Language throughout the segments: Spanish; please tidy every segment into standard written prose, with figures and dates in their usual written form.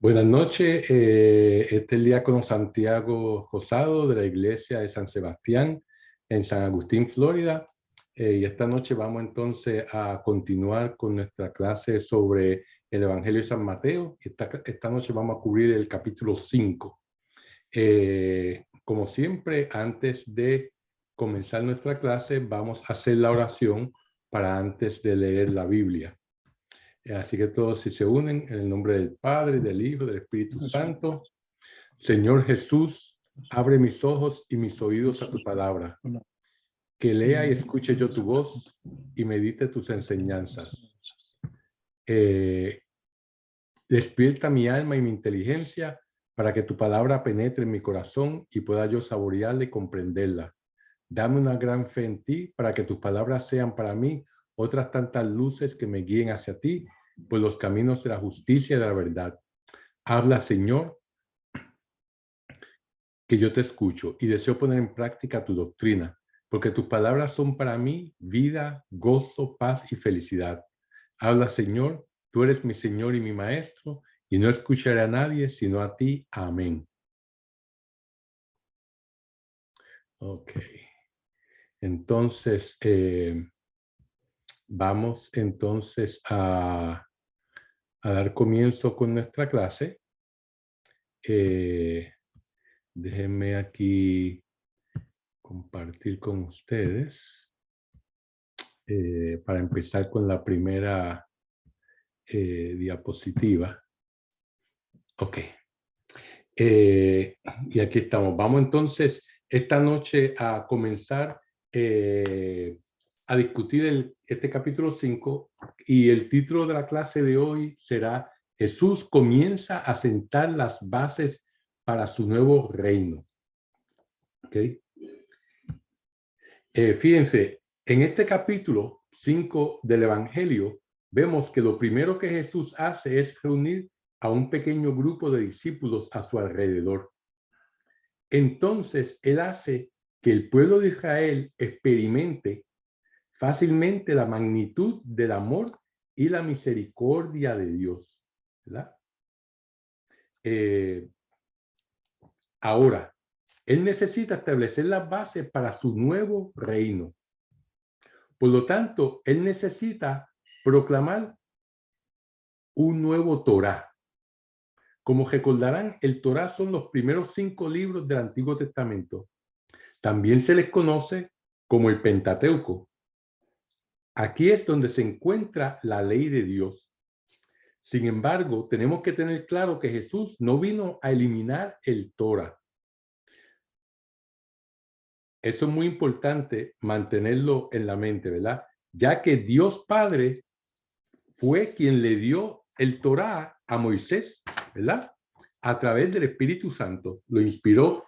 Buenas noches, este es el diácono Santiago Rosado de la iglesia de San Sebastián en San Agustín, Florida. Y esta noche vamos entonces a continuar con nuestra clase sobre el Evangelio de San Mateo. Esta noche vamos a cubrir el capítulo 5. Como siempre, antes de comenzar nuestra clase, vamos a hacer la oración para antes de leer la Biblia. Así que todos si se unen en el nombre del Padre, del Hijo, del Espíritu Santo. Señor Jesús, abre mis ojos y mis oídos a tu palabra. Que lea y escuche yo tu voz y medite tus enseñanzas. Despierta mi alma y mi inteligencia para que tu palabra penetre en mi corazón y pueda yo saborearla y comprenderla. Dame una gran fe en ti para que tus palabras sean para mí otras tantas luces que me guíen hacia ti por los caminos de la justicia y de la verdad. Habla, Señor, que yo te escucho y deseo poner en práctica tu doctrina, porque tus palabras son para mí vida, gozo, paz y felicidad. Habla, Señor, tú eres mi Señor y mi Maestro, y no escucharé a nadie sino a ti. Amén. Ok. Entonces, vamos entonces a dar comienzo con nuestra clase. Déjenme aquí compartir con ustedes para empezar con la primera diapositiva. Ok. Y aquí estamos. Vamos entonces esta noche a comenzar a discutir este capítulo 5 y el título de la clase de hoy será Jesús comienza a sentar las bases para su nuevo reino. ¿Okay? Fíjense, en este capítulo 5 del Evangelio vemos que lo primero que Jesús hace es reunir a un pequeño grupo de discípulos a su alrededor. Entonces, Él hace que el pueblo de Israel experimente fácilmente la magnitud del amor y la misericordia de Dios, ¿verdad? Ahora, Él necesita establecer las bases para su nuevo reino. Por lo tanto, Él necesita proclamar un nuevo Torá. Como recordarán, el Torá son los primeros 5 libros del Antiguo Testamento. También se les conoce como el Pentateuco. Aquí es donde se encuentra la ley de Dios. Sin embargo, tenemos que tener claro que Jesús no vino a eliminar el Torá. Eso es muy importante mantenerlo en la mente, ¿verdad? Ya que Dios Padre fue quien le dio el Torá a Moisés, ¿verdad? A través del Espíritu Santo, lo inspiró.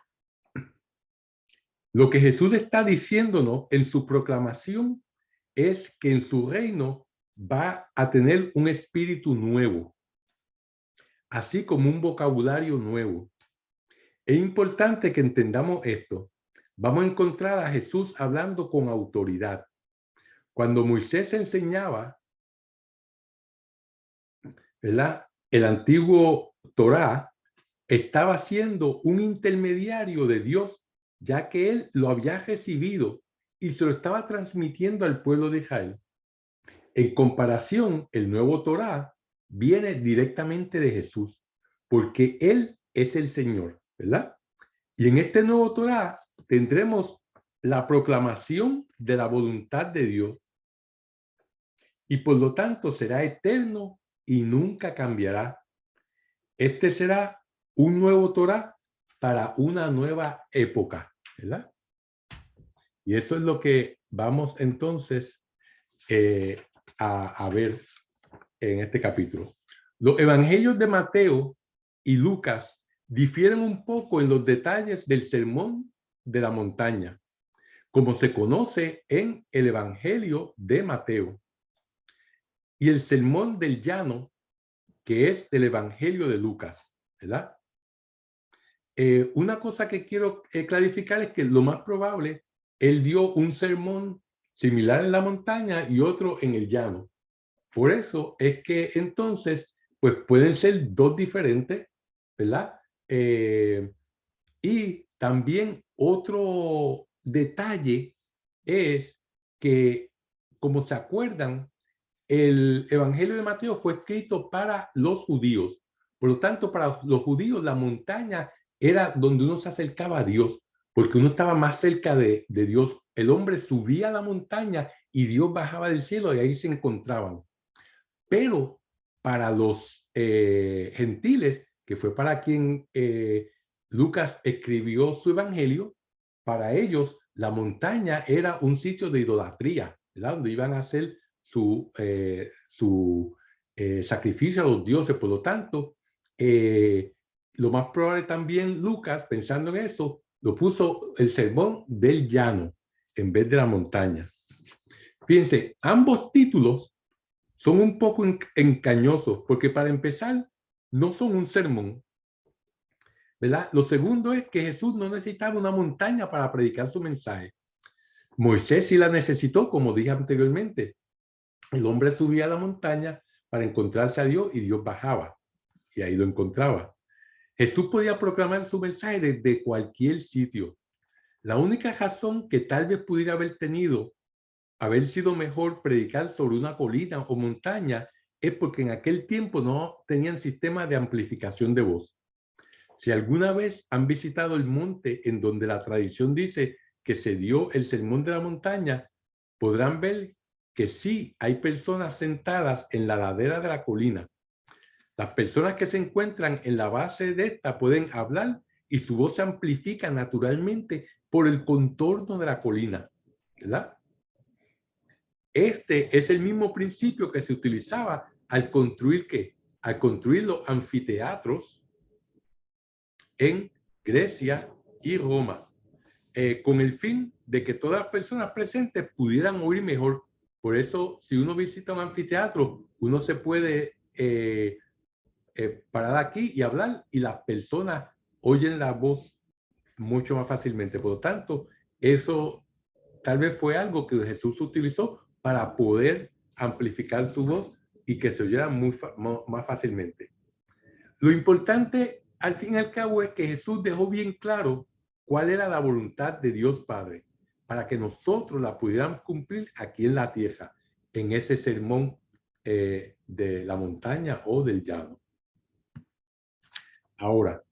Lo que Jesús está diciéndonos en su proclamación es que en su reino va a tener un espíritu nuevo, así como un vocabulario nuevo. Es importante que entendamos esto. Vamos a encontrar a Jesús hablando con autoridad. Cuando Moisés enseñaba, ¿verdad?, el antiguo Torá, estaba siendo un intermediario de Dios, ya que él lo había recibido y se lo estaba transmitiendo al pueblo de Israel. En comparación, el nuevo Torá viene directamente de Jesús, porque Él es el Señor, ¿verdad? Y en este nuevo Torá tendremos la proclamación de la voluntad de Dios y por lo tanto será eterno y nunca cambiará. Este será un nuevo Torá para una nueva época, ¿verdad? Y eso es lo que vamos entonces a ver en este capítulo. Los evangelios de Mateo y Lucas difieren un poco en los detalles del sermón de la montaña, como se conoce en el evangelio de Mateo, y el sermón del llano, que es del evangelio de Lucas, ¿verdad? Una cosa que quiero clarificar es que lo más probable, él dio un sermón similar en la montaña y otro en el llano. Por eso es que entonces pues pueden ser dos diferentes, ¿verdad? Y también otro detalle es que, como se acuerdan, el Evangelio de Mateo fue escrito para los judíos. Por lo tanto, para los judíos la montaña era donde uno se acercaba a Dios, porque uno estaba más cerca de Dios. El hombre subía a la montaña y Dios bajaba del cielo y ahí se encontraban. Pero para los gentiles, que fue para quien Lucas escribió su evangelio, para ellos la montaña era un sitio de idolatría, ¿verdad? Donde iban a hacer su sacrificio a los dioses. Por lo tanto, lo más probable también Lucas, pensando en eso, lo puso el sermón del llano en vez de la montaña. Fíjense, ambos títulos son un poco engañosos, porque para empezar, no son un sermón, ¿verdad? Lo segundo es que Jesús no necesitaba una montaña para predicar su mensaje. Moisés sí la necesitó, como dije anteriormente. El hombre subía a la montaña para encontrarse a Dios y Dios bajaba, y ahí lo encontraba. Jesús podía proclamar su mensaje desde cualquier sitio. La única razón que tal vez pudiera haber sido mejor predicar sobre una colina o montaña es porque en aquel tiempo no tenían sistema de amplificación de voz. Si alguna vez han visitado el monte en donde la tradición dice que se dio el sermón de la montaña, podrán ver que sí hay personas sentadas en la ladera de la colina. Las personas que se encuentran en la base de esta pueden hablar y su voz se amplifica naturalmente por el contorno de la colina, ¿verdad? Este es el mismo principio que se utilizaba al construir ¿qué? Al construir los anfiteatros en Grecia y Roma, con el fin de que todas las personas presentes pudieran oír mejor. Por eso, si uno visita un anfiteatro, uno se puede parar aquí y hablar y las personas oyen la voz mucho más fácilmente. Por lo tanto, eso tal vez fue algo que Jesús utilizó para poder amplificar su voz y que se oyera más fácilmente. Lo importante, al fin y al cabo, es que Jesús dejó bien claro cuál era la voluntad de Dios Padre, para que nosotros la pudiéramos cumplir aquí en la tierra, en ese sermón de la montaña o del llano. Ahora,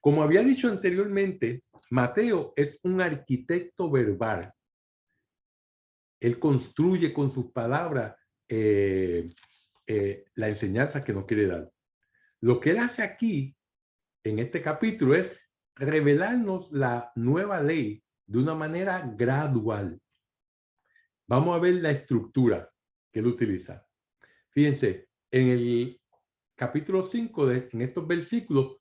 como había dicho anteriormente, Mateo es un arquitecto verbal. Él construye con sus palabras la enseñanza que nos quiere dar. Lo que él hace aquí, en este capítulo, es revelarnos la nueva ley de una manera gradual. Vamos a ver la estructura que él utiliza. Fíjense, en el capítulo 5, en estos versículos,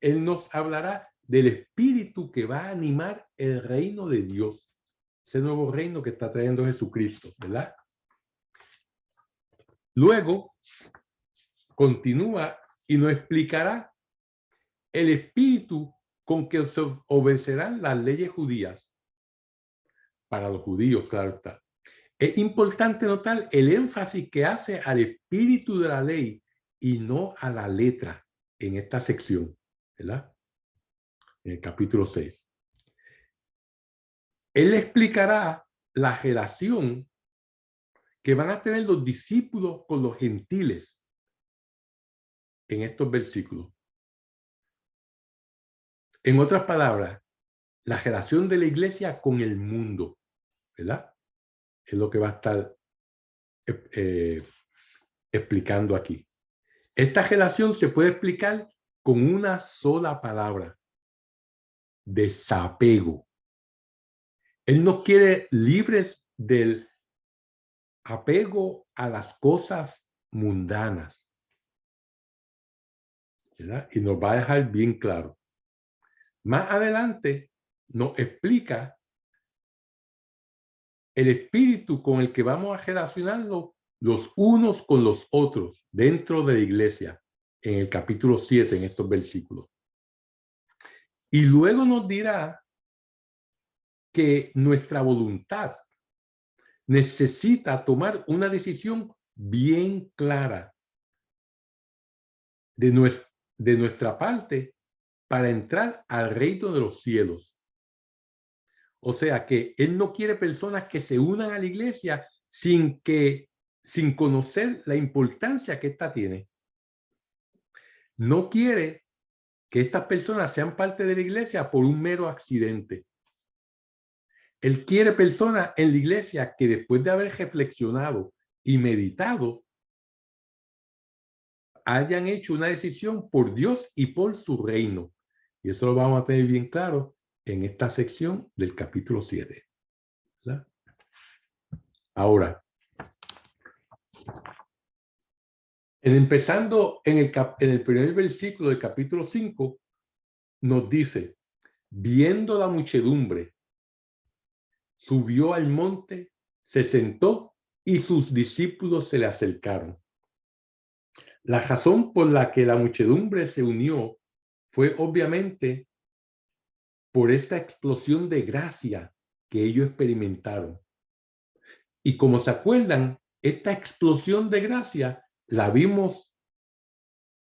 él nos hablará del espíritu que va a animar el reino de Dios. Ese nuevo reino que está trayendo Jesucristo, ¿verdad? Luego, continúa y nos explicará el espíritu con que se obedecerán las leyes judías. Para los judíos, claro está. Es importante notar el énfasis que hace al espíritu de la ley y no a la letra en esta sección, ¿verdad? En el capítulo 6. Él explicará la relación que van a tener los discípulos con los gentiles en estos versículos. En otras palabras, la relación de la iglesia con el mundo, ¿verdad? Es lo que va a estar explicando aquí. Esta relación se puede explicar con una sola palabra: desapego. Él nos quiere libres del apego a las cosas mundanas, ¿verdad? Y nos va a dejar bien claro. Más adelante nos explica el espíritu con el que vamos a relacionarnos los unos con los otros dentro de la iglesia, en el capítulo 7, en estos versículos. Y luego nos dirá que nuestra voluntad necesita tomar una decisión bien clara de nuestra parte para entrar al reino de los cielos. O sea que Él no quiere personas que se unan a la iglesia sin conocer la importancia que ésta tiene. No quiere que estas personas sean parte de la iglesia por un mero accidente. Él quiere personas en la iglesia que después de haber reflexionado y meditado, hayan hecho una decisión por Dios y por su reino. Y eso lo vamos a tener bien claro en esta sección del capítulo 7. ¿Verdad? Ahora, empezando en el primer versículo del capítulo 5, nos dice, viendo la muchedumbre, subió al monte, se sentó y sus discípulos se le acercaron. La razón por la que la muchedumbre se unió fue obviamente por esta explosión de gracia que ellos experimentaron. Y como se acuerdan, esta explosión de gracia la vimos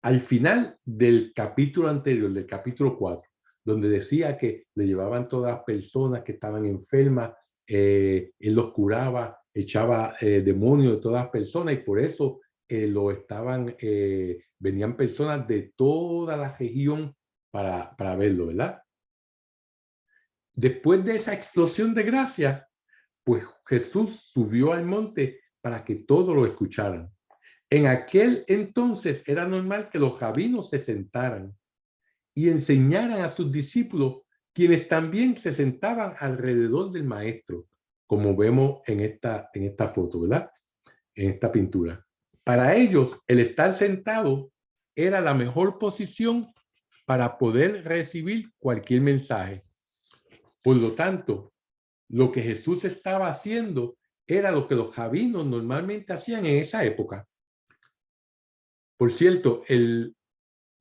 al final del capítulo anterior, del capítulo 4, donde decía que le llevaban todas las personas que estaban enfermas, él los curaba, echaba demonios de todas las personas y por eso venían personas de toda la región para verlo, ¿verdad? Después de esa explosión de gracia, pues Jesús subió al monte para que todos lo escucharan. En aquel entonces era normal que los rabinos se sentaran y enseñaran a sus discípulos, quienes también se sentaban alrededor del maestro, como vemos en esta foto, ¿verdad? En esta pintura. Para ellos, el estar sentado era la mejor posición para poder recibir cualquier mensaje. Por lo tanto, lo que Jesús estaba haciendo era lo que los rabinos normalmente hacían en esa época. Por cierto, el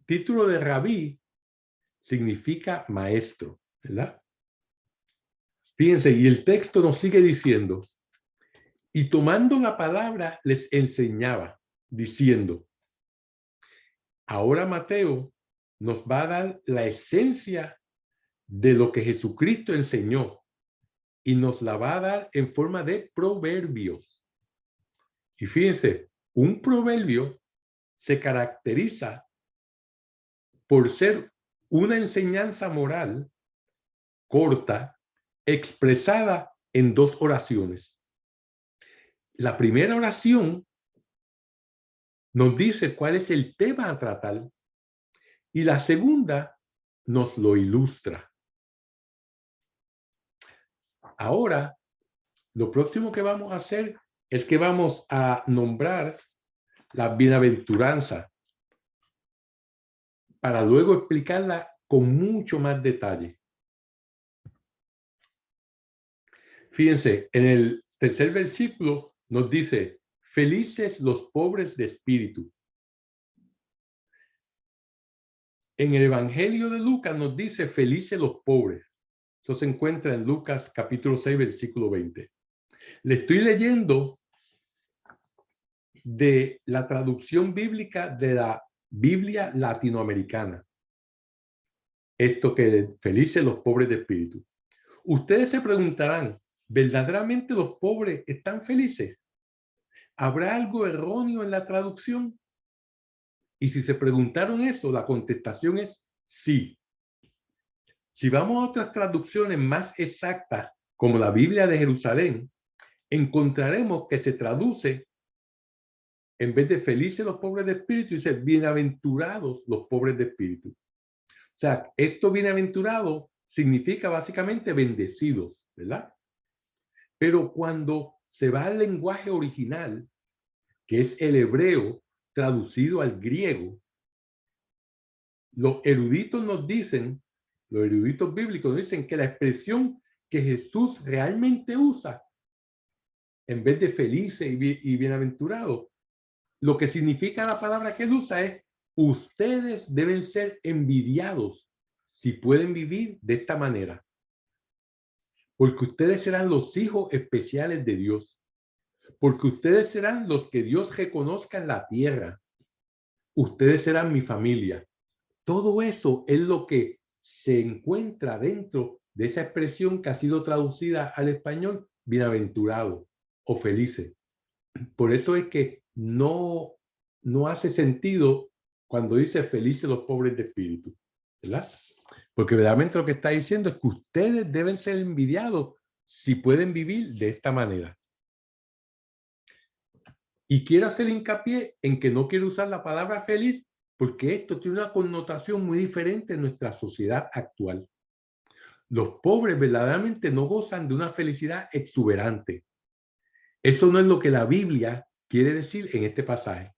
título de rabí significa maestro, ¿verdad? Fíjense, y el texto nos sigue diciendo, y tomando la palabra les enseñaba, diciendo, ahora Mateo nos va a dar la esencia de lo que Jesucristo enseñó y nos la va a dar en forma de proverbios. Y fíjense, un proverbio se caracteriza por ser una enseñanza moral corta, expresada en dos oraciones. La primera oración nos dice cuál es el tema a tratar y la segunda nos lo ilustra. Ahora, lo próximo que vamos a hacer es que vamos a nombrar la bienaventuranza para luego explicarla con mucho más detalle. Fíjense, en el tercer versículo nos dice, felices los pobres de espíritu. En el Evangelio de Lucas nos dice, felices los pobres. Eso se encuentra en Lucas capítulo 6, versículo 20. Le estoy leyendo de la traducción bíblica de la Biblia latinoamericana. Esto que felices los pobres de espíritu. Ustedes se preguntarán, ¿verdaderamente los pobres están felices? ¿Habrá algo erróneo en la traducción? Y si se preguntaron eso, la contestación es sí. Si vamos a otras traducciones más exactas, como la Biblia de Jerusalén, encontraremos que se traduce, en vez de felices los pobres de espíritu, dice bienaventurados los pobres de espíritu. O sea, esto bienaventurado significa básicamente bendecidos, ¿verdad? Pero cuando se va al lenguaje original, que es el hebreo traducido al griego, los eruditos nos dicen, los eruditos bíblicos nos dicen que la expresión que Jesús realmente usa, en vez de felices y bienaventurados, lo que significa la palabra que él usa es, ustedes deben ser envidiados si pueden vivir de esta manera. Porque ustedes serán los hijos especiales de Dios. Porque ustedes serán los que Dios reconozca en la tierra. ustedes serán mi familia. Todo eso es lo que se encuentra dentro de esa expresión que ha sido traducida al español, bienaventurado o felices. Por eso es que no hace sentido cuando dice felices los pobres de espíritu, ¿verdad? Porque verdaderamente lo que está diciendo es que ustedes deben ser envidiados si pueden vivir de esta manera. Y quiero hacer hincapié en que no quiero usar la palabra feliz porque esto tiene una connotación muy diferente en nuestra sociedad actual. Los pobres verdaderamente no gozan de una felicidad exuberante. Eso no es lo que la Biblia quiere decir en este pasaje.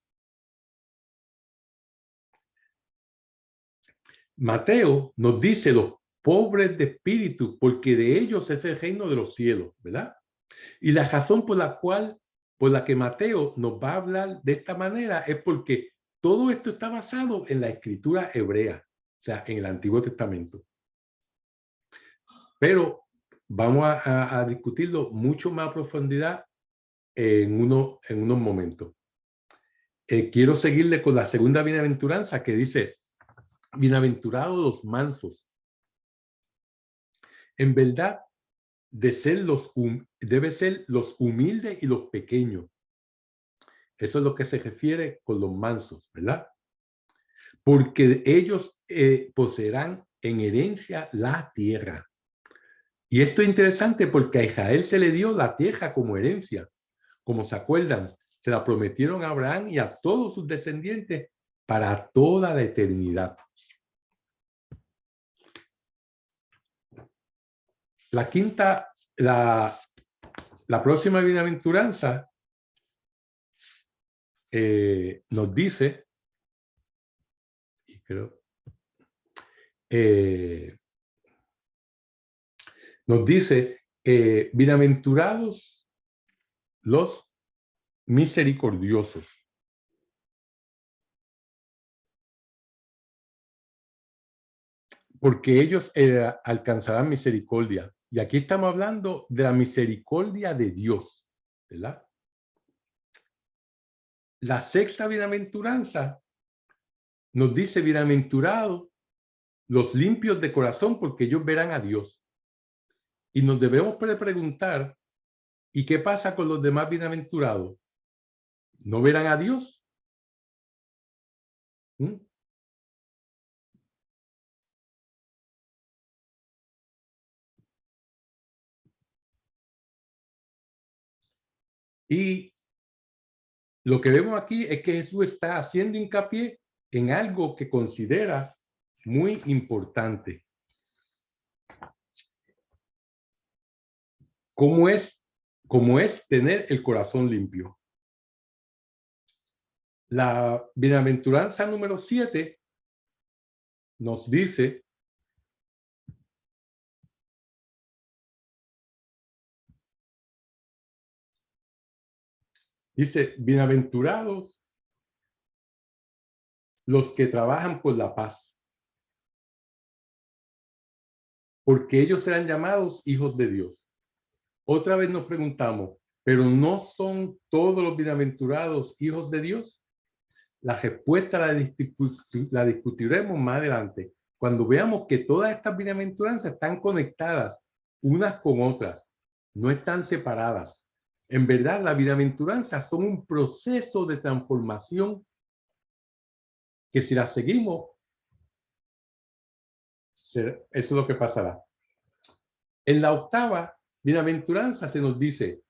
Mateo nos dice los pobres de espíritu porque de ellos es el reino de los cielos, ¿verdad? Y la razón por la que Mateo nos va a hablar de esta manera es porque todo esto está basado en la escritura hebrea, o sea, en el Antiguo Testamento. Pero vamos a discutirlo mucho más a profundidad en unos momentos. Quiero seguirle con la segunda bienaventuranza que dice, bienaventurados los mansos. En verdad, debe ser los humildes y los pequeños. Eso es lo que se refiere con los mansos, ¿verdad? Porque ellos poseerán en herencia la tierra. Y esto es interesante porque a Israel se le dio la tierra como herencia. Como se acuerdan, se la prometieron a Abraham y a todos sus descendientes para toda la eternidad. La próxima bienaventuranza nos dice, y creo, nos dice, bienaventurados los misericordiosos, porque ellos alcanzarán misericordia. Y aquí estamos hablando de la misericordia de Dios, ¿verdad? La sexta bienaventuranza nos dice, bienaventurados los limpios de corazón, porque ellos verán a Dios. Y nos debemos preguntar, ¿y qué pasa con los demás bienaventurados? ¿No verán a Dios? ¿Mm? Y lo que vemos aquí es que Jesús está haciendo hincapié en algo que considera muy importante. ¿Cómo es tener el corazón limpio? La bienaventuranza número 7 nos dice, bienaventurados los que trabajan por la paz, porque ellos serán llamados hijos de Dios. Otra vez nos preguntamos, ¿pero no son todos los bienaventurados hijos de Dios? La respuesta la discutiremos más adelante, cuando veamos que todas estas bienaventuranzas están conectadas unas con otras, no están separadas. En verdad, las bienaventuranzas son un proceso de transformación que si las seguimos, eso es lo que pasará. En la octava bienaventuranza se nos dice,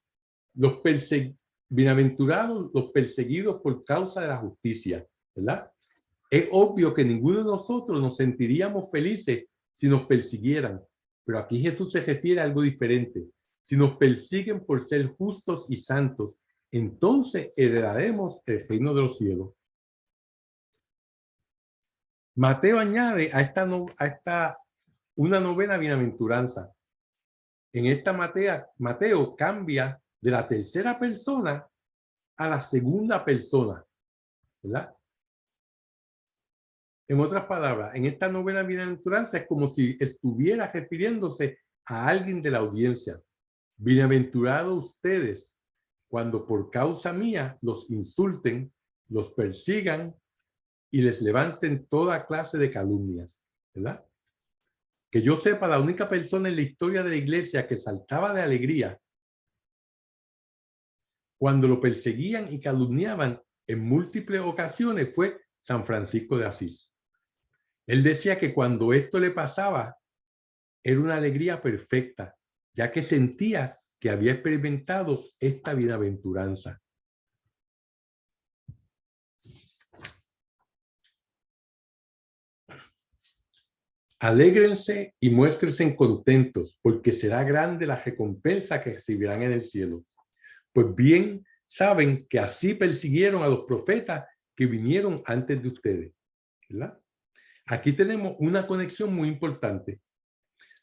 bienaventurados los perseguidos por causa de la justicia, ¿verdad? Es obvio que ninguno de nosotros nos sentiríamos felices si nos persiguieran, pero aquí Jesús se refiere a algo diferente. Si nos persiguen por ser justos y santos, entonces heredaremos el reino de los cielos. Mateo añade una novena bienaventuranza. En esta Mateo cambia de la tercera persona a la segunda persona, ¿verdad? En otras palabras, en esta novena bienaventuranza es como si estuviera refiriéndose a alguien de la audiencia. Bienaventurados ustedes cuando por causa mía los insulten, los persigan y les levanten toda clase de calumnias, ¿verdad? Que yo sepa, la única persona en la historia de la iglesia que saltaba de alegría cuando lo perseguían y calumniaban en múltiples ocasiones fue San Francisco de Asís. Él decía que cuando esto le pasaba, era una alegría perfecta, ya que sentía que había experimentado esta bienaventuranza. Alégrense y muéstrense contentos, porque será grande la recompensa que recibirán en el cielo. Pues bien, saben que así persiguieron a los profetas que vinieron antes de ustedes, ¿verdad? Aquí tenemos una conexión muy importante.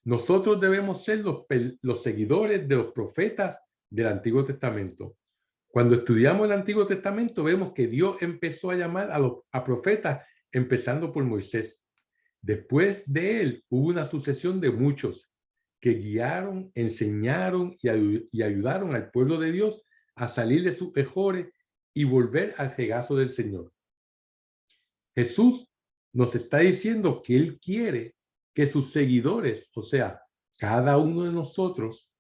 Nosotros debemos ser los seguidores de los profetas del Antiguo Testamento. Cuando estudiamos el Antiguo Testamento, vemos que Dios empezó a llamar a profetas, empezando por Moisés. Después de él, hubo una sucesión de muchos que guiaron, enseñaron y ayudaron al pueblo de Dios a salir de sus errores y volver al regazo del Señor. Jesús nos está diciendo que Él quiere que sus seguidores, o sea, cada uno de nosotros,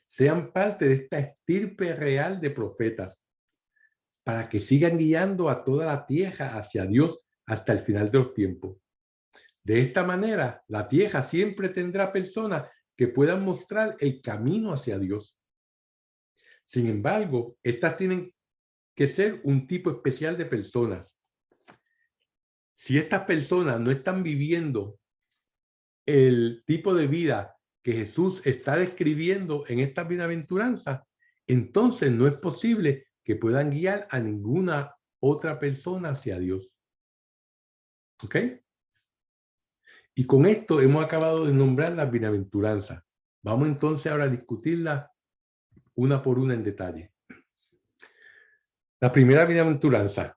sean parte de esta estirpe real de profetas, para que sigan guiando a toda la tierra hacia Dios hasta el final de los tiempos. De esta manera, la tierra siempre tendrá personas que puedan mostrar el camino hacia Dios. Sin embargo, estas tienen que ser un tipo especial de personas. Si estas personas no están viviendo el tipo de vida que Jesús está describiendo en esta bienaventuranza, entonces no es posible que puedan guiar a ninguna otra persona hacia Dios. ¿Ok? Y con esto hemos acabado de nombrar las bienaventuranzas. Vamos entonces ahora a discutirlas una por una en detalle. La primera bienaventuranza,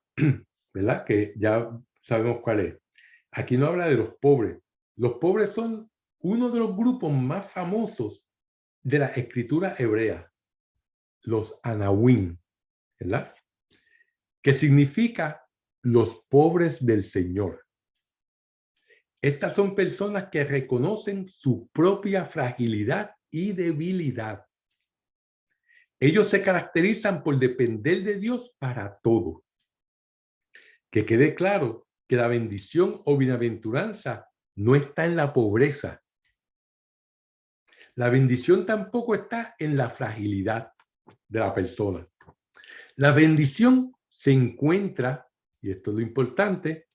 ¿verdad? Que ya sabemos cuál es. Aquí no habla de los pobres. Los pobres son uno de los grupos más famosos de la escritura hebrea, los Anahuim, ¿verdad? Que significa los pobres del Señor. Estas son personas que reconocen su propia fragilidad y debilidad. Ellos se caracterizan por depender de Dios para todo. Que quede claro que la bendición o bienaventuranza no está en la pobreza. La bendición tampoco está en la fragilidad de la persona. La bendición se encuentra, y esto es lo importante,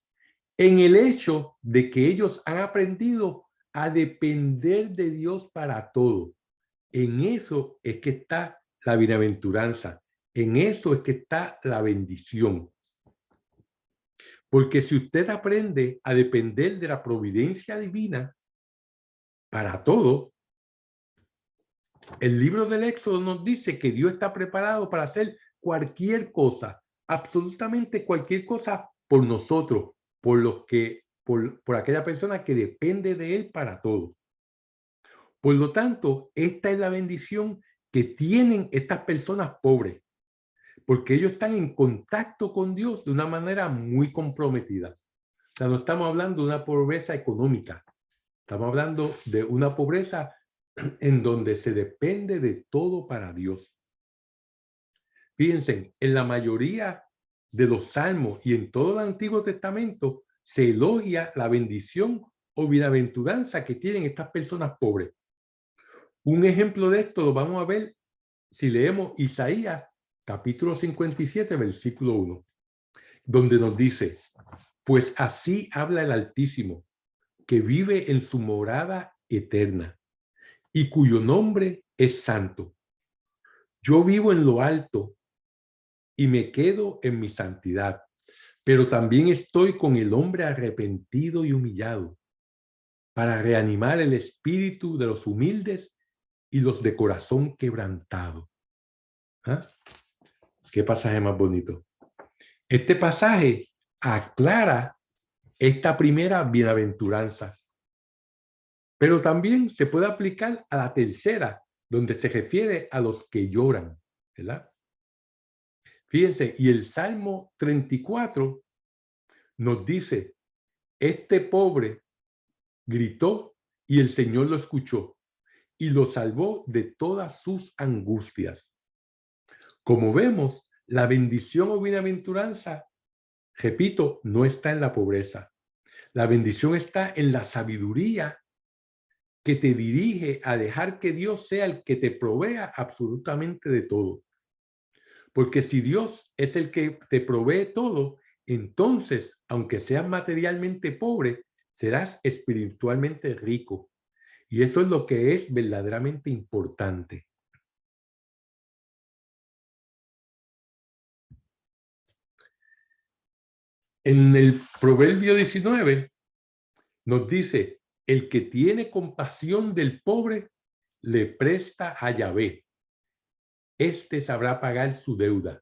en el hecho de que ellos han aprendido a depender de Dios para todo. En eso es que está la bienaventuranza. En eso es que está la bendición. Porque si usted aprende a depender de la providencia divina para todo, el libro del Éxodo nos dice que Dios está preparado para hacer cualquier cosa, absolutamente cualquier cosa por nosotros, por aquella persona que depende de Él para todo. Por lo tanto, esta es la bendición que tienen estas personas pobres, porque ellos están en contacto con Dios de una manera muy comprometida. O sea, no estamos hablando de una pobreza económica, estamos hablando de una pobreza en donde se depende de todo para Dios. Fíjense, en la mayoría de los salmos y en todo el Antiguo Testamento se elogia la bendición o bienaventuranza que tienen estas personas pobres. Un ejemplo de esto lo vamos a ver si leemos Isaías capítulo 57, versículo 1, donde nos dice: pues así habla el Altísimo, que vive en su morada eterna y cuyo nombre es santo. Yo vivo en lo alto y me quedo en mi santidad, pero también estoy con el hombre arrepentido y humillado, para reanimar el espíritu de los humildes y los de corazón quebrantado. ¿Ah? ¿Qué pasaje más bonito? Este pasaje aclara esta primera bienaventuranza, pero también se puede aplicar a la tercera, donde se refiere a los que lloran, ¿verdad? Fíjense, y el Salmo 34 nos dice, este pobre gritó y el Señor lo escuchó y lo salvó de todas sus angustias. Como vemos, la bendición o bienaventuranza, repito, no está en la pobreza. La bendición está en la sabiduría que te dirige a dejar que Dios sea el que te provea absolutamente de todo. Porque si Dios es el que te provee todo, entonces, aunque seas materialmente pobre, serás espiritualmente rico. Y eso es lo que es verdaderamente importante. En el Proverbio 19 nos dice, el que tiene compasión del pobre, le presta a Yahvé. Este sabrá pagar su deuda.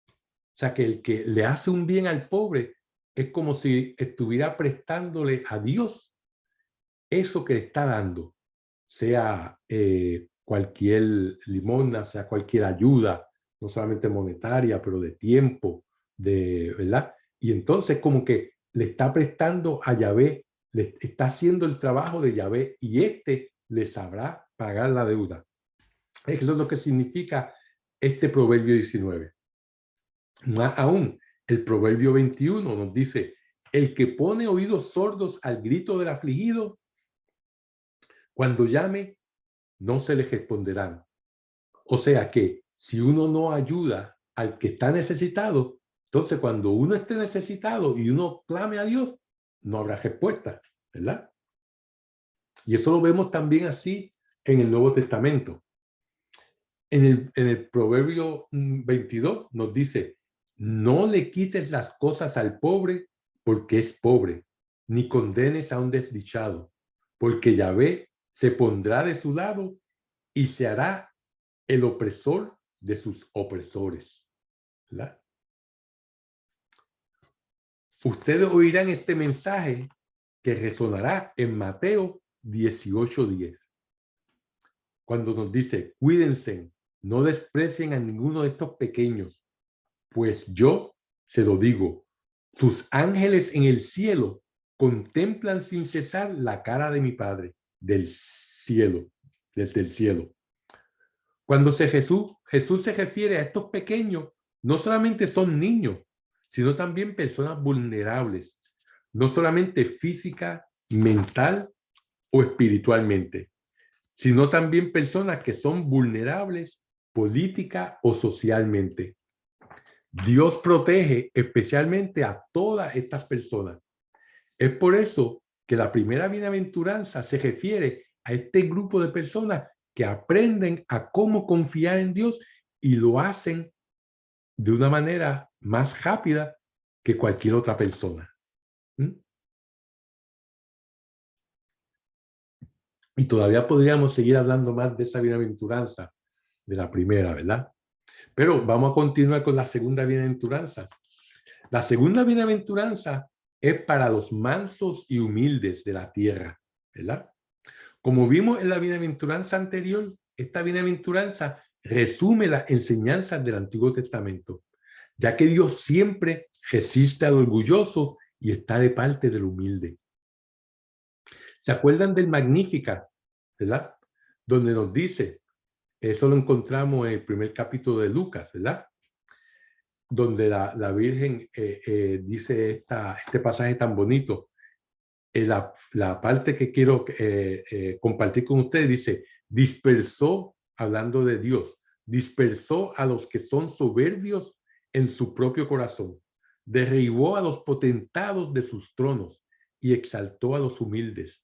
O sea, que el que le hace un bien al pobre es como si estuviera prestándole a Dios eso que le está dando, sea cualquier limosna, sea cualquier ayuda, no solamente monetaria, pero de tiempo, ¿verdad? Y entonces como que le está prestando a Yahvé, le está haciendo el trabajo de Yahvé y este le sabrá pagar la deuda. Eso es lo que significa este Proverbio 19. Más aún, el Proverbio 21 nos dice, el que pone oídos sordos al grito del afligido, cuando llame, no se le responderán. O sea que si uno no ayuda al que está necesitado, entonces cuando uno esté necesitado y uno clame a Dios, no habrá respuesta, ¿verdad? Y eso lo vemos también así en el Nuevo Testamento. En el Proverbio 22 nos dice, no le quites las cosas al pobre porque es pobre, ni condenes a un desdichado, porque Yahvé se pondrá de su lado y se hará el opresor de sus opresores. ¿Verdad? Ustedes oirán este mensaje que resonará en Mateo 18:10, cuando nos dice, cuídense, no desprecien a ninguno de estos pequeños, pues yo se lo digo, sus ángeles en el cielo contemplan sin cesar la cara de mi Padre del cielo, desde el cielo. Cuando Jesús se refiere a estos pequeños, no solamente son niños, sino también personas vulnerables, no solamente física, mental o espiritualmente, sino también personas que son vulnerables política o socialmente. Dios protege especialmente a todas estas personas. Es por eso que la primera bienaventuranza se refiere a este grupo de personas que aprenden a cómo confiar en Dios y lo hacen de una manera más rápida que cualquier otra persona. ¿Mm? Y todavía podríamos seguir hablando más de esa bienaventuranza, de la primera, ¿verdad? Pero vamos a continuar con la segunda bienaventuranza. La segunda bienaventuranza es para los mansos y humildes de la tierra, ¿verdad? Como vimos en la bienaventuranza anterior, esta bienaventuranza resume las enseñanzas del Antiguo Testamento, ya que Dios siempre resiste al orgulloso y está de parte del humilde. ¿Se acuerdan del Magnífica, verdad? Donde nos dice, eso lo encontramos en el primer capítulo de Lucas, ¿verdad? Donde la Virgen dice este pasaje tan bonito. La parte que quiero compartir con ustedes dice, dispersó, hablando de Dios, dispersó a los que son soberbios en su propio corazón, derribó a los potentados de sus tronos y exaltó a los humildes,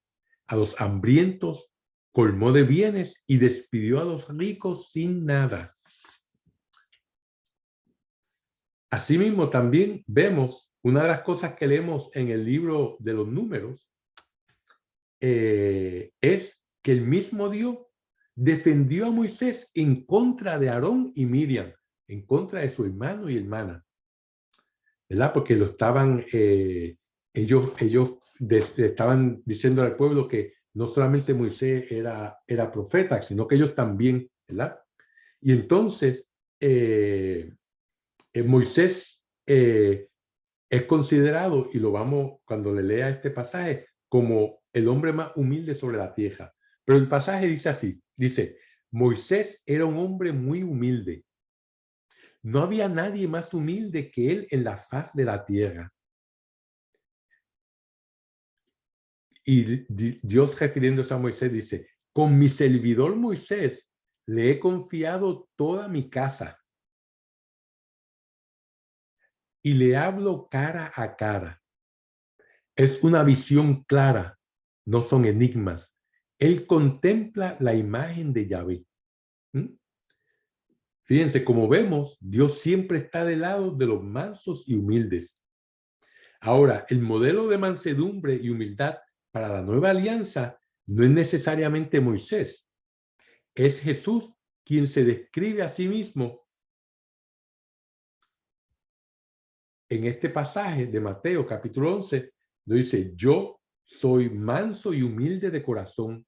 a los hambrientos, colmó de bienes y despidió a los ricos sin nada. Asimismo, también vemos una de las cosas que leemos en el libro de los Números, es que el mismo Dios defendió a Moisés en contra de Aarón y Miriam, en contra de su hermano y hermana, ¿verdad? Porque lo estaban, ellos estaban diciendo al pueblo que no solamente Moisés era profeta, sino que ellos también, ¿verdad? Y entonces Moisés es considerado, y lo vamos, cuando le lea este pasaje, como el hombre más humilde sobre la tierra. Pero el pasaje dice así, dice, Moisés era un hombre muy humilde. No había nadie más humilde que él en la faz de la tierra. Y Dios, refiriéndose a Moisés, dice, con mi servidor Moisés le he confiado toda mi casa y le hablo cara a cara. Es una visión clara, no son enigmas. Él contempla la imagen de Yahvé. ¿Mm? Fíjense, como vemos, Dios siempre está del lado de los mansos y humildes. Ahora, el modelo de mansedumbre y humildad para la nueva alianza no es necesariamente Moisés. Es Jesús quien se describe a sí mismo en este pasaje de Mateo capítulo 11. Lo dice, yo soy manso y humilde de corazón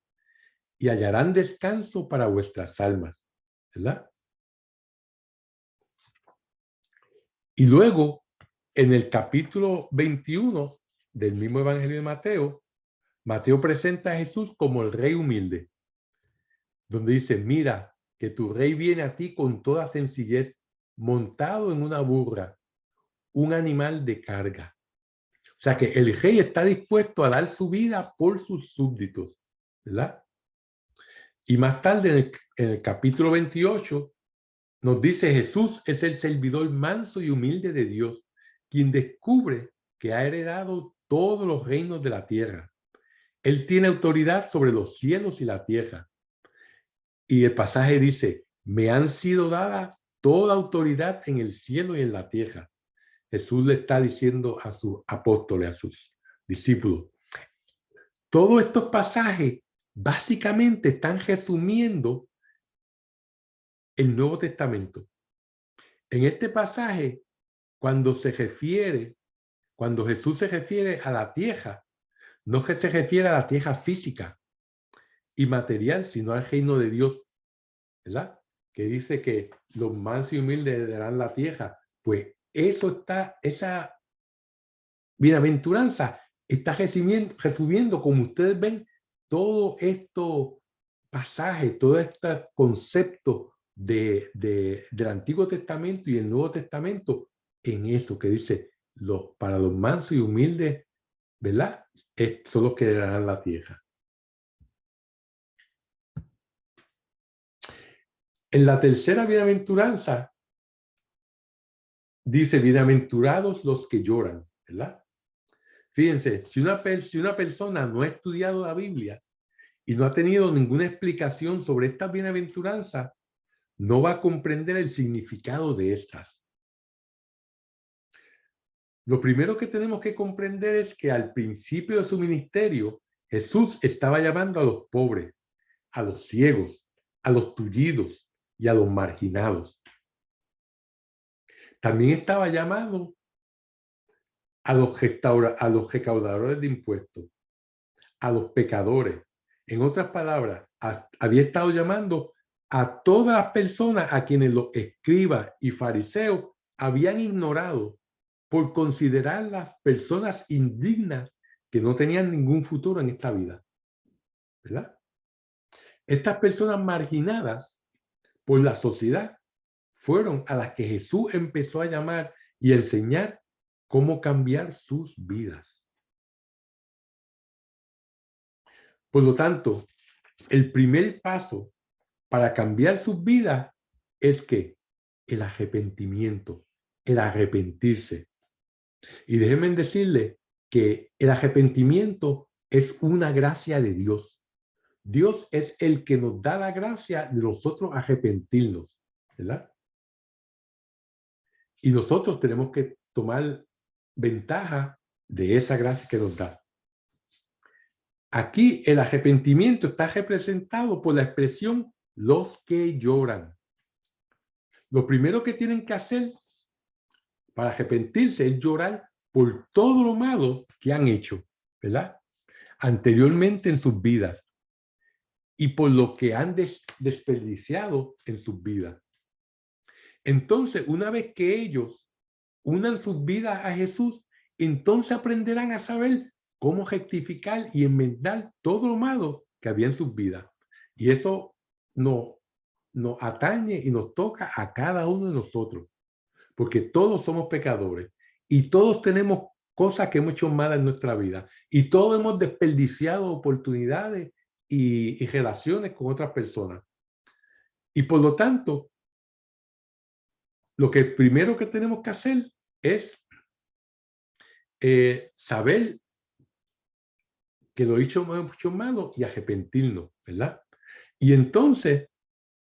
y hallarán descanso para vuestras almas. ¿Verdad? Y luego, en el capítulo 21 del mismo Evangelio de Mateo, Mateo presenta a Jesús como el rey humilde, donde dice, mira, que tu rey viene a ti con toda sencillez, montado en una burra, un animal de carga. O sea que el rey está dispuesto a dar su vida por sus súbditos, ¿verdad? Y más tarde, en el capítulo 28, nos dice, Jesús es el servidor manso y humilde de Dios, quien descubre que ha heredado todos los reinos de la tierra. Él tiene autoridad sobre los cielos y la tierra. Y el pasaje dice, me han sido dada toda autoridad en el cielo y en la tierra. Jesús le está diciendo a sus apóstoles, a sus discípulos. Todos estos pasajes básicamente están resumiendo el Nuevo Testamento. En este pasaje, cuando Jesús se refiere a la tierra, no se refiere a la tierra física y material, sino al reino de Dios, ¿verdad? Que dice que los mansos y humildes heredarán la tierra. Pues esa bienaventuranza está resumiendo, como ustedes ven, todo estos pasajes, todo este concepto del Antiguo Testamento y el Nuevo Testamento en eso que dice, para los mansos y humildes, ¿verdad? Son los que heredarán la tierra. En la tercera bienaventuranza dice, bienaventurados los que lloran, ¿verdad? Fíjense, si una persona no ha estudiado la Biblia y no ha tenido ninguna explicación sobre estas bienaventuranzas, no va a comprender el significado de estas. Lo primero que tenemos que comprender es que al principio de su ministerio, Jesús estaba llamando a los pobres, a los ciegos, a los tullidos y a los marginados. También estaba llamando a los recaudadores de impuestos, a los pecadores. En otras palabras, había estado llamando a todas las personas a quienes los escribas y fariseos habían ignorado por considerarlas personas indignas que no tenían ningún futuro en esta vida. ¿Verdad? Estas personas marginadas por la sociedad fueron a las que Jesús empezó a llamar y a enseñar cómo cambiar sus vidas. Por lo tanto, el primer paso para cambiar sus vidas es que el arrepentimiento, el arrepentirse. Y déjenme decirle que el arrepentimiento es una gracia de Dios. Dios es el que nos da la gracia de nosotros arrepentirnos, ¿verdad? Y nosotros tenemos que tomar ventaja de esa gracia que nos da. Aquí el arrepentimiento está representado por la expresión los que lloran. Lo primero que tienen que hacer para arrepentirse es llorar por todo lo malo que han hecho, ¿verdad? Anteriormente en sus vidas y por lo que han desperdiciado en sus vidas. Entonces, una vez que ellos unan sus vidas a Jesús, entonces aprenderán a saber cómo rectificar y enmendar todo lo malo que había en sus vidas. Y eso nos atañe y nos toca a cada uno de nosotros, porque todos somos pecadores y todos tenemos cosas que hemos hecho malas en nuestra vida y todos hemos desperdiciado oportunidades y relaciones con otras personas. Y por lo tanto, lo que primero que tenemos que hacer es saber que lo hemos hecho malo y arrepentirnos, ¿verdad? Y entonces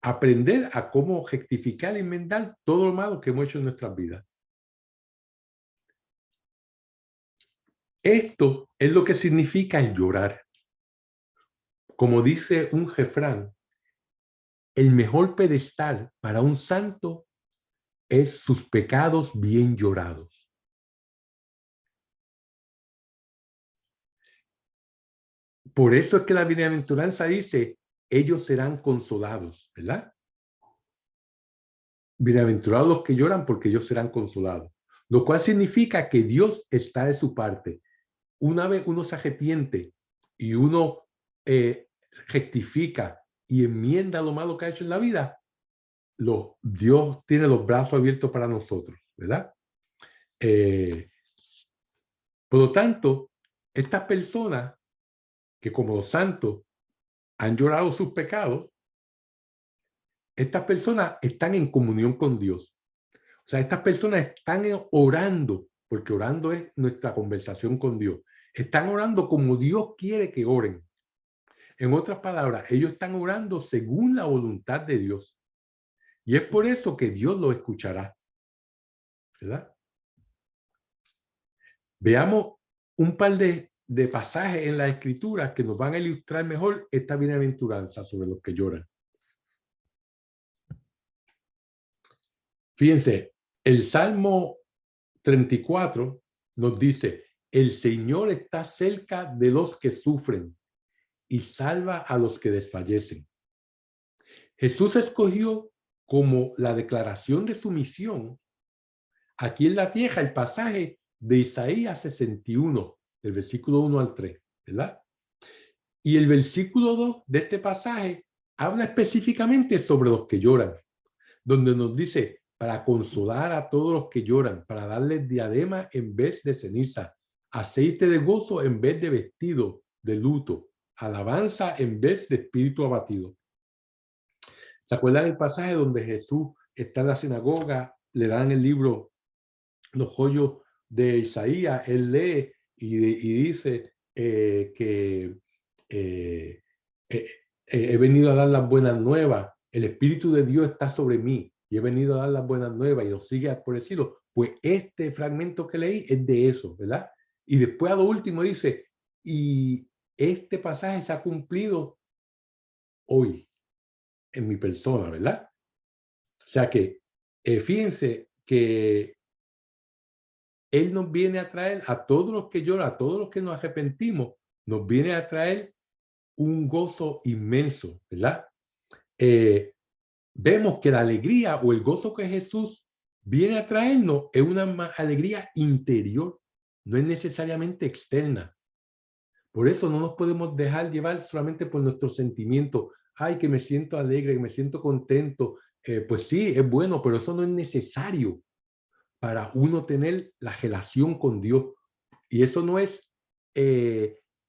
aprender a cómo rectificar y enmendar todo lo malo que hemos hecho en nuestras vidas. Esto es lo que significa el llorar. Como dice un refrán, el mejor pedestal para un santo es sus pecados bien llorados. Por eso es que la bienaventuranza dice, ellos serán consolados, ¿verdad? Bienaventurados los que lloran porque ellos serán consolados. Lo cual significa que Dios está de su parte. Una vez uno se arrepiente y uno rectifica y enmienda lo malo que ha hecho en la vida, Dios tiene los brazos abiertos para nosotros, ¿verdad? Por lo tanto, estas personas que como los santos han llorado sus pecados, estas personas están en comunión con Dios. O sea, estas personas están orando, porque orando es nuestra conversación con Dios. Están orando como Dios quiere que oren. En otras palabras, ellos están orando según la voluntad de Dios. Y es por eso que Dios lo escuchará, ¿verdad? Veamos un par de pasajes en la Escritura que nos van a ilustrar mejor esta bienaventuranza sobre los que lloran. Fíjense, el Salmo 34 nos dice, el Señor está cerca de los que sufren y salva a los que desfallecen. Jesús escogió como la declaración de su misión aquí en la tierra el pasaje de Isaías 61, del versículo 1 al 3, ¿verdad? Y el versículo 2 de este pasaje habla específicamente sobre los que lloran, donde nos dice, para consolar a todos los que lloran, para darles diadema en vez de ceniza, aceite de gozo en vez de vestido de luto, alabanza en vez de espíritu abatido. ¿Se acuerdan el pasaje donde Jesús está en la sinagoga, le dan el libro, los joyos de Isaías, él lee y dice que he venido a dar las buenas nuevas, el Espíritu de Dios está sobre mí y he venido a dar las buenas nuevas y lo sigue por decirlo? Pues este fragmento que leí es de eso, ¿verdad? Y después a lo último dice, y este pasaje se ha cumplido hoy en mi persona, ¿verdad? O sea que fíjense que Él nos viene a traer a todos los que lloran, a todos los que nos arrepentimos, nos viene a traer un gozo inmenso, ¿verdad? Vemos que la alegría o el gozo que Jesús viene a traernos es una alegría interior, no es necesariamente externa. Por eso no nos podemos dejar llevar solamente por nuestros sentimientos. Ay, que me siento alegre, que me siento contento. Pues sí, es bueno, pero eso no es necesario para uno tener la relación con Dios. Y eso no es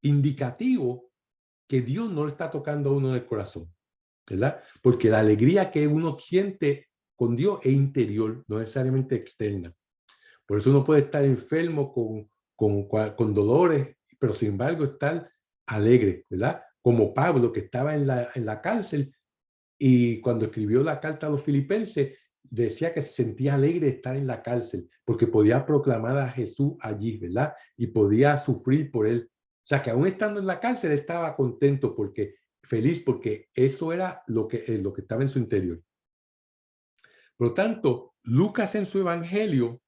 indicativo que Dios no le está tocando a uno en el corazón, ¿verdad? Porque la alegría que uno siente con Dios es interior, no necesariamente externa. Por eso uno puede estar enfermo con dolores, pero sin embargo estar alegre, ¿verdad? Como Pablo, que estaba en la cárcel y cuando escribió la carta a los filipenses, decía que se sentía alegre de estar en la cárcel porque podía proclamar a Jesús allí, ¿verdad? Y podía sufrir por él. O sea, que aún estando en la cárcel estaba contento porque, feliz porque eso era lo que estaba en su interior. Por lo tanto, Lucas en su evangelio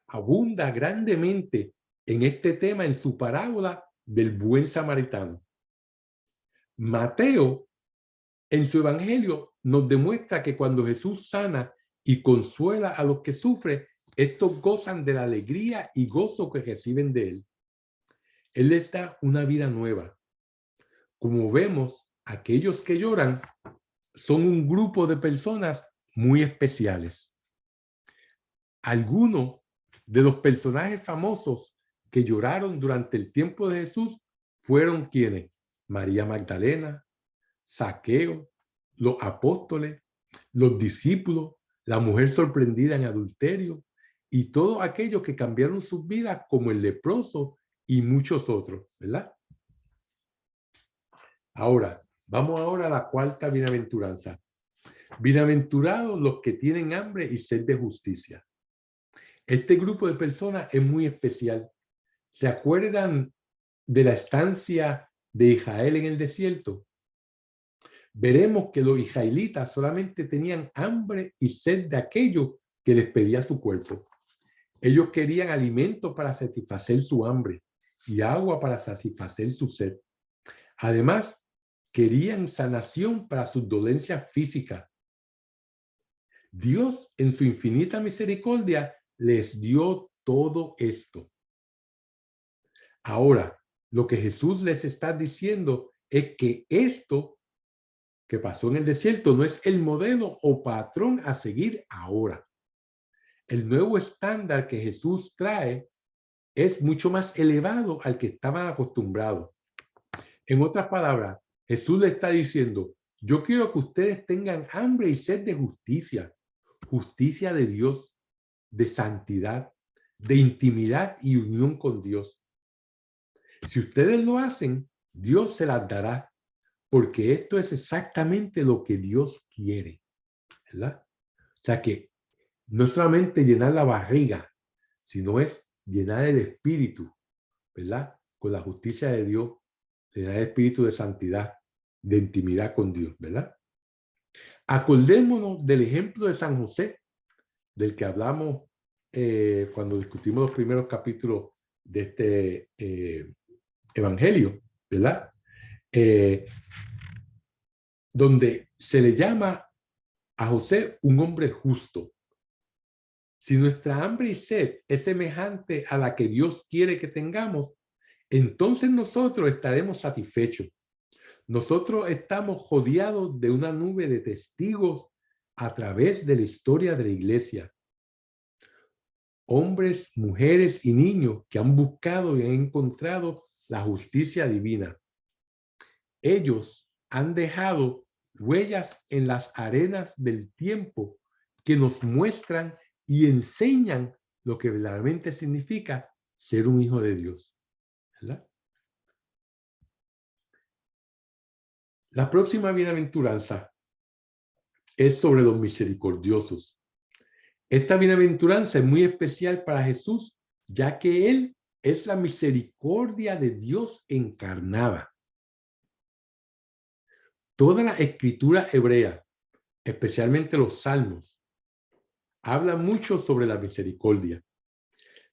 abunda grandemente en este tema en su parábola del buen samaritano. Mateo, en su evangelio, nos demuestra que cuando Jesús sana y consuela a los que sufren, estos gozan de la alegría y gozo que reciben de Él. Él les da una vida nueva. Como vemos, aquellos que lloran son un grupo de personas muy especiales. Algunos de los personajes famosos que lloraron durante el tiempo de Jesús fueron quienes: María Magdalena, Zaqueo, los apóstoles, los discípulos, la mujer sorprendida en adulterio y todos aquellos que cambiaron sus vidas, como el leproso y muchos otros, ¿verdad? Ahora, vamos ahora a la cuarta bienaventuranza. Bienaventurados los que tienen hambre y sed de justicia. Este grupo de personas es muy especial. ¿Se acuerdan de la estancia de Israel en el desierto? Veremos que los israelitas solamente tenían hambre y sed de aquello que les pedía su cuerpo. Ellos querían alimento para satisfacer su hambre y agua para satisfacer su sed. Además, querían sanación para sus dolencias físicas. Dios, en su infinita misericordia, les dio todo esto. Ahora, lo que Jesús les está diciendo es que esto que pasó en el desierto no es el modelo o patrón a seguir ahora. El nuevo estándar que Jesús trae es mucho más elevado al que estaban acostumbrados. En otras palabras, Jesús le está diciendo: yo quiero que ustedes tengan hambre y sed de justicia, justicia de Dios, de santidad, de intimidad y unión con Dios. Si ustedes lo hacen, Dios se las dará, porque esto es exactamente lo que Dios quiere, ¿verdad? O sea que no solamente llenar la barriga, sino es llenar el espíritu, ¿verdad? Con la justicia de Dios, llenar el espíritu de santidad, de intimidad con Dios, ¿verdad? Acordémonos del ejemplo de San José, del que hablamos cuando discutimos los primeros capítulos de este evangelio, ¿verdad? Donde se le llama a José un hombre justo. Si nuestra hambre y sed es semejante a la que Dios quiere que tengamos, entonces nosotros estaremos satisfechos. Nosotros estamos rodeados de una nube de testigos a través de la historia de la iglesia. Hombres, mujeres y niños que han buscado y han encontrado la justicia divina. Ellos han dejado huellas en las arenas del tiempo que nos muestran y enseñan lo que verdaderamente significa ser un hijo de Dios, ¿verdad? La próxima bienaventuranza es sobre los misericordiosos. Esta bienaventuranza es muy especial para Jesús, ya que Él es la misericordia de Dios encarnada. Toda la escritura hebrea, especialmente los salmos, habla mucho sobre la misericordia.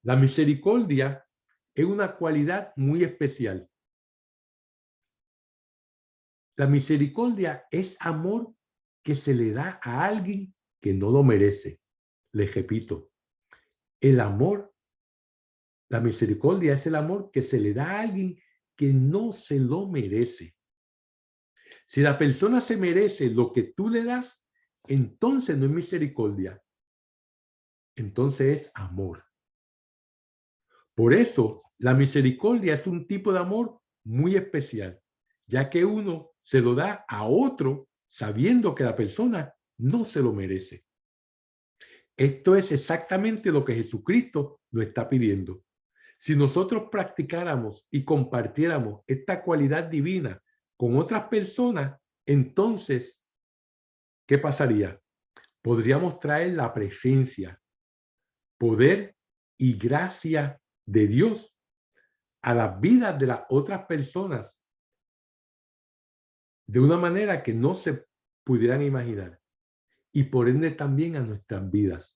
La misericordia es una cualidad muy especial. La misericordia es amor que se le da a alguien que no lo merece. Les repito, el amor, la misericordia es el amor que se le da a alguien que no se lo merece. Si la persona se merece lo que tú le das, entonces no es misericordia, entonces es amor. Por eso, la misericordia es un tipo de amor muy especial, ya que uno se lo da a otro sabiendo que la persona no se lo merece. Esto es exactamente lo que Jesucristo nos está pidiendo. Si nosotros practicáramos y compartiéramos esta cualidad divina con otras personas, entonces, ¿qué pasaría? Podríamos traer la presencia, poder y gracia de Dios a las vidas de las otras personas de una manera que no se pudieran imaginar, y por ende también a nuestras vidas.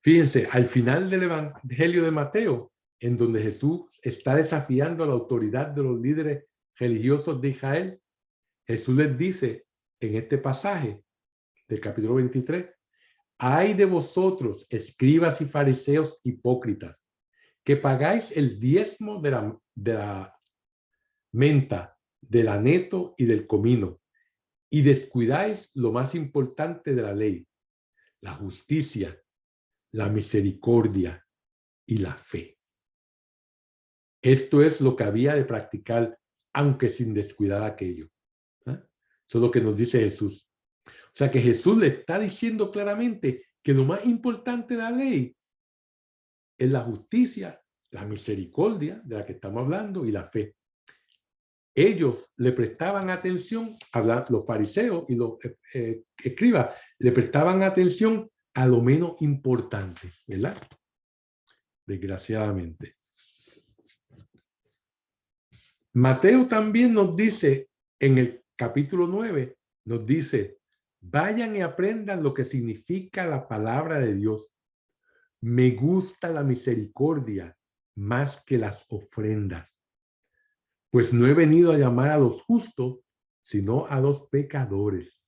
Fíjense, al final del Evangelio de Mateo, en donde Jesús está desafiando a la autoridad de los líderes religiosos de Israel, Jesús les dice en este pasaje del capítulo 23, Ay de vosotros, escribas y fariseos hipócritas, que pagáis el diezmo de la menta, del aneto y del comino, y descuidáis lo más importante de la ley, la justicia, la misericordia y la fe. Esto es lo que había de practicar, aunque sin descuidar aquello. ¿Eh? Eso es lo que nos dice Jesús. O sea que Jesús le está diciendo claramente que lo más importante de la ley es la justicia, la misericordia de la que estamos hablando y la fe. Ellos le prestaban atención, los fariseos y los escribas, le prestaban atención a lo menos importante, ¿verdad? Desgraciadamente. Mateo también nos dice, en el capítulo 9, nos dice, vayan y aprendan lo que significa la palabra de Dios. Me gusta la misericordia más que las ofrendas, pues no he venido a llamar a los justos, sino a los pecadores,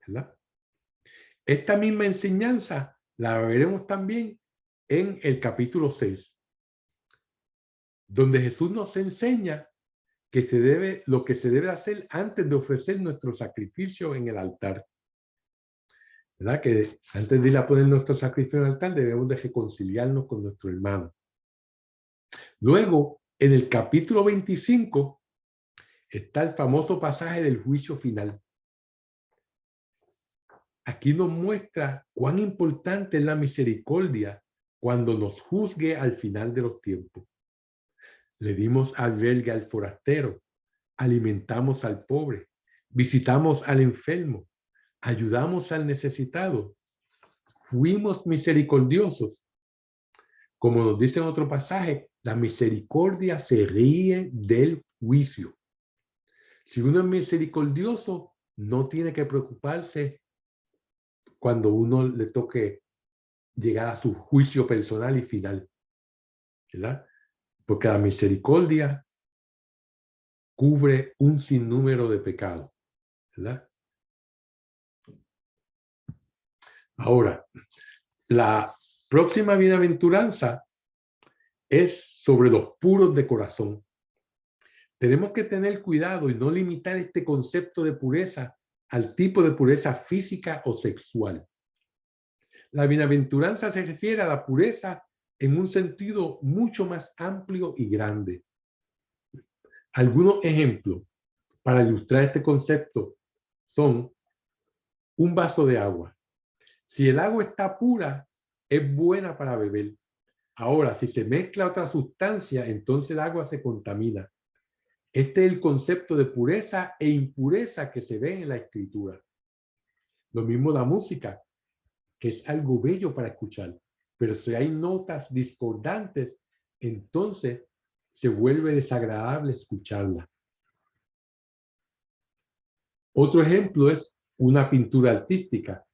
¿verdad? Esta misma enseñanza la veremos también en el capítulo 6, donde Jesús nos enseña que lo que se debe hacer antes de ofrecer nuestro sacrificio en el altar. ¿Verdad? Que antes de ir a poner nuestro sacrificio en el altar debemos de reconciliarnos con nuestro hermano. Luego, en el capítulo 25, está el famoso pasaje del juicio final. Aquí nos muestra cuán importante es la misericordia cuando nos juzgue al final de los tiempos. Le dimos albergue al forastero, alimentamos al pobre, visitamos al enfermo, ayudamos al necesitado, fuimos misericordiosos. Como nos dice en otro pasaje, la misericordia se ríe del juicio. Si uno es misericordioso, no tiene que preocuparse cuando uno le toque llegar a su juicio personal y final, ¿verdad? Porque la misericordia cubre un sinnúmero de pecados, ¿verdad? Ahora, la próxima bienaventuranza es sobre los puros de corazón. Tenemos que tener cuidado y no limitar este concepto de pureza al tipo de pureza física o sexual. La bienaventuranza se refiere a la pureza en un sentido mucho más amplio y grande. Algunos ejemplos para ilustrar este concepto son un vaso de agua. Si el agua está pura, es buena para beber. Ahora, si se mezcla otra sustancia, entonces el agua se contamina. Este es el concepto de pureza e impureza que se ve en la escritura. Lo mismo la música, que es algo bello para escuchar, pero si hay notas discordantes, entonces se vuelve desagradable escucharla. Otro ejemplo es una pintura artística.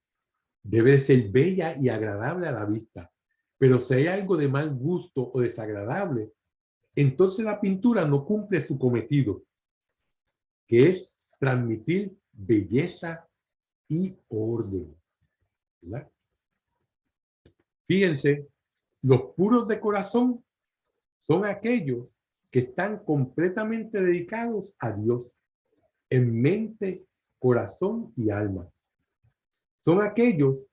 Debe ser bella y agradable a la vista, pero si hay algo de mal gusto o desagradable, entonces la pintura no cumple su cometido, que es transmitir belleza y orden, ¿verdad? Fíjense, los puros de corazón son aquellos que están completamente dedicados a Dios en mente, corazón y alma. Son aquellos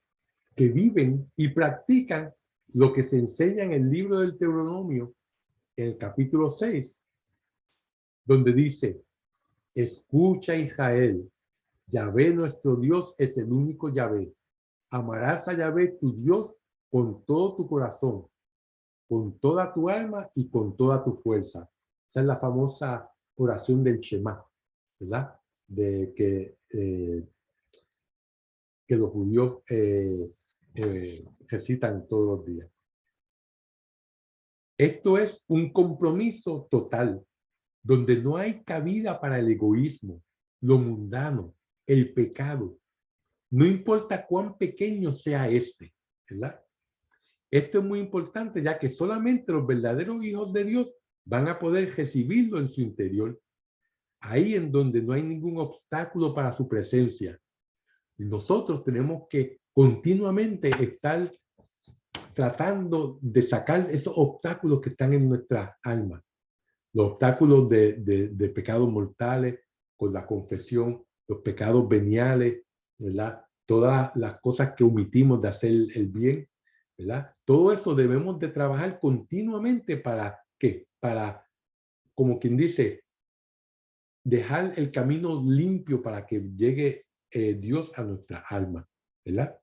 que viven y practican lo que se enseña en el libro del Deuteronomio, en el capítulo 6, donde dice, escucha Israel, Yahvé nuestro Dios es el único Yahvé. Amarás a Yahvé tu Dios con todo tu corazón, con toda tu alma y con toda tu fuerza. Esa es la famosa oración del Shema, ¿verdad? De que los judíos recitan todos los días. Esto es un compromiso total, donde no hay cabida para el egoísmo, lo mundano, el pecado. No importa cuán pequeño sea este, ¿verdad? Esto es muy importante, ya que solamente los verdaderos hijos de Dios van a poder recibirlo en su interior. Ahí en donde no hay ningún obstáculo para su presencia. Y nosotros tenemos que continuamente estar tratando de sacar esos obstáculos que están en nuestra alma, los obstáculos de pecados mortales, con la confesión, los pecados veniales, ¿verdad? Todas las cosas que omitimos de hacer el bien, ¿verdad? Todo eso debemos de trabajar continuamente para, ¿qué? Para, como quien dice, dejar el camino limpio para que llegue Dios a nuestra alma, ¿verdad?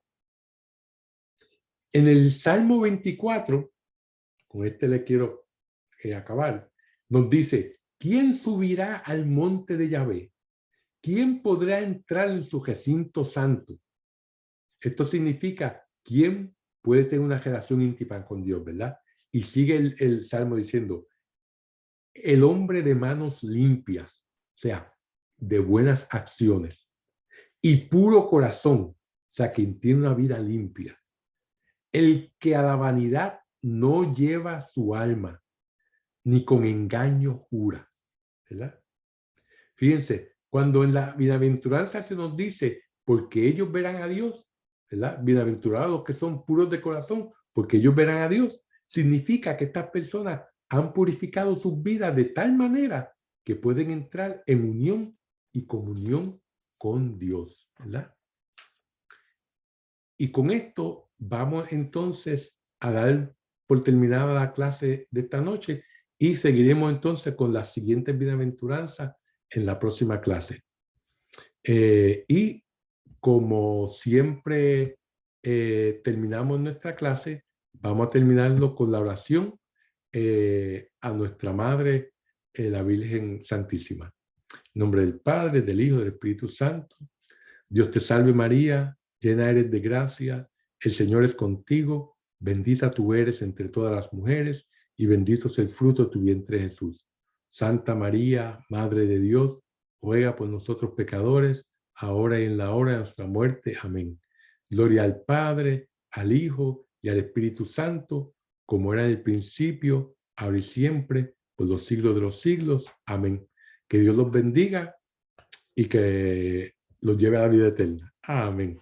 En el Salmo 24, con este le quiero acabar, nos dice, ¿quién subirá al monte de Yahvé? ¿Quién podrá entrar en su recinto santo? Esto significa, ¿quién puede tener una relación íntima con Dios, verdad? Y sigue el Salmo diciendo, el hombre de manos limpias, o sea, de buenas acciones, y puro corazón, o sea, quien tiene una vida limpia, el que a la vanidad no lleva su alma, ni con engaño jura, ¿verdad? Fíjense, cuando en la bienaventuranza se nos dice, porque ellos verán a Dios, ¿verdad? Bienaventurados que son puros de corazón, porque ellos verán a Dios, significa que estas personas han purificado sus vidas de tal manera que pueden entrar en unión y comunión con Dios, ¿verdad? Y con esto vamos entonces a dar por terminada la clase de esta noche y seguiremos entonces con las siguientes bienaventuranzas en la próxima clase. Y como siempre terminamos nuestra clase, vamos a terminarlo con la oración a nuestra Madre, la Virgen Santísima. En nombre del Padre, del Hijo, del Espíritu Santo. Dios te salve María, llena eres de gracia, el Señor es contigo, bendita tú eres entre todas las mujeres y bendito es el fruto de tu vientre Jesús. Santa María, Madre de Dios, ruega por nosotros pecadores, ahora y en la hora de nuestra muerte. Amén. Gloria al Padre, al Hijo y al Espíritu Santo, como era en el principio, ahora y siempre, por los siglos de los siglos. Amén. Que Dios los bendiga y que los lleve a la vida eterna. Amén.